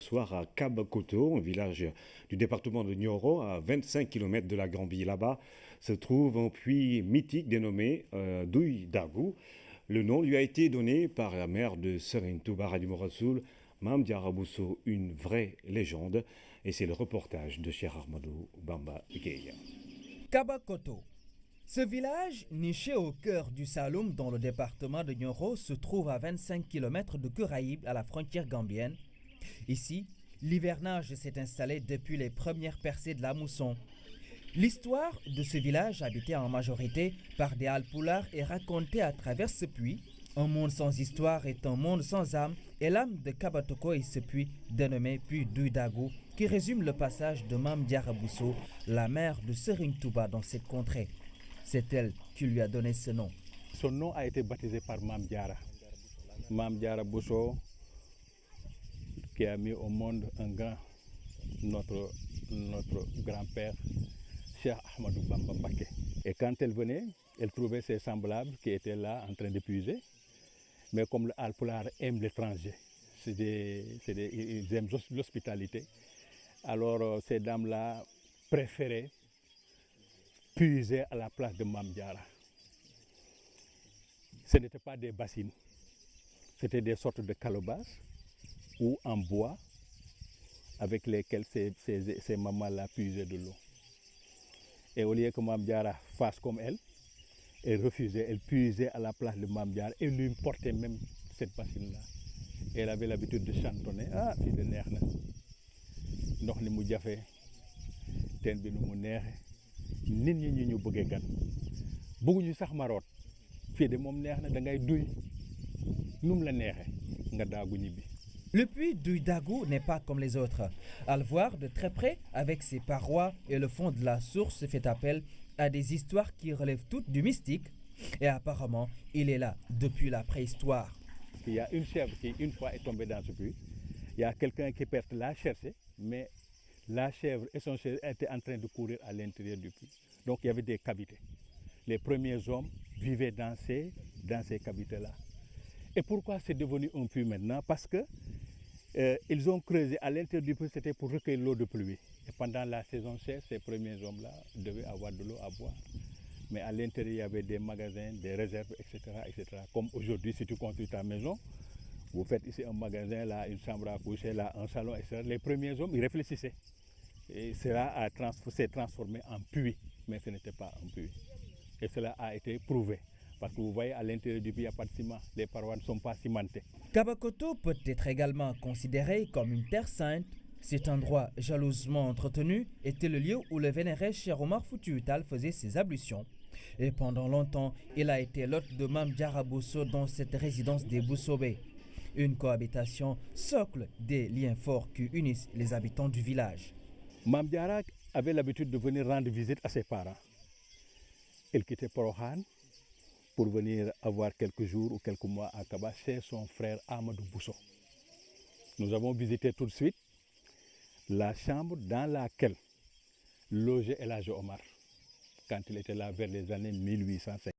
soir à Kabakoto, un village du département de Nioro, à 25 km de la Gambie. Là-bas se trouve un puits mythique dénommé Douy Dagou. Le nom lui a été donné par la mère de Serigne Touba Khadimou Rassoul, Mame Diarra Bousso, une vraie légende. Et c'est le reportage de Cheikh Ahmadou Bamba Gueye. Kabakoto. Ce village, niché au cœur du Saloum dans le département de Nioro, se trouve à 25 km de Curaïbe à la frontière gambienne. Ici, l'hivernage s'est installé depuis les premières percées de la mousson. L'histoire de ce village, habité en majorité par des Alpulaars, est racontée à travers ce puits. Un monde sans histoire est un monde sans âme, et l'âme de Kabatoko est ce puits dénommé puits Douy Dagou, qui résume le passage de Mame Diarra Bousso, la mère de Serigne Touba dans cette contrée. C'est elle qui lui a donné ce nom. Son nom a été baptisé par Mame Diarra. Mame Diarra Bousso, qui a mis au monde un grand, notre grand-père, Cheikh Ahmadou Bamba Mbacké. Et quand elle venait, elle trouvait ses semblables qui étaient là en train de puiser. Mais comme le Alpulaar aime l'étranger, ils aiment l'hospitalité. Alors ces dames-là préféraient puiser à la place de Mame Diarra. Ce n'étaient pas des bassines, c'était des sortes de calebasses ou en bois avec lesquelles ces mamans-là puisaient de l'eau. Et au lieu que Mame Diarra fasse comme elle refusait, elle puisait à la place de Mame Diarra et lui portait même cette bassine-là. Elle avait l'habitude de chantonner, ah fii de neex na ndox ni mu jafe teen bi nu mu neexe nit ñi ñu bëggee gan bëgguñu sax maroot fii de moom neex na da ngay duy num la neexe nga daagu ñibbi. Le puits Douy Dagou n'est pas comme les autres. À le voir de très près, avec ses parois et le fond de la source, fait appel à des histoires qui relèvent toutes du mystique. Et apparemment, il est là depuis la préhistoire. Il y a une chèvre qui, une fois, est tombée dans ce puits. Il y a quelqu'un qui peut la chercher, mais la chèvre et son chèvre étaient en train de courir à l'intérieur du puits. Donc il y avait des cavités. Les premiers hommes vivaient dans ces cavités-là. Et pourquoi c'est devenu un puits maintenant? Parce que ils ont creusé à l'intérieur du puits, c'était pour recueillir l'eau de pluie. Et pendant la saison sèche, ces premiers hommes-là devaient avoir de l'eau à boire. Mais à l'intérieur, il y avait des magasins, des réserves, etc., etc. Comme aujourd'hui, si tu construis ta maison, vous faites ici un magasin, là, une chambre à coucher, là, un salon, etc. Les premiers hommes, ils réfléchissaient. Et cela s'est transformé en puits, mais ce n'était pas un puits. Et cela a été prouvé. Parce que vous voyez, à l'intérieur du puits, il n'y a pas de ciment. Les parois ne sont pas cimentées. Kabakoto peut être également considéré comme une terre sainte. Cet endroit jalousement entretenu était le lieu où le vénéré Cheikh Omar Foutiyou Tall faisait ses ablutions. Et pendant longtemps, il a été l'hôte de Mame Diarra Bousso dans cette résidence des Boussobé. Une cohabitation socle des liens forts qui unissent les habitants du village. Mame Diarra avait l'habitude de venir rendre visite à ses parents. Elle quittait Porokhane pour venir avoir quelques jours ou quelques mois à Kaba chez son frère Amadou Bousso. Nous avons visité tout de suite la chambre dans laquelle logeait El Hadji Omar quand il était là vers les années 1850.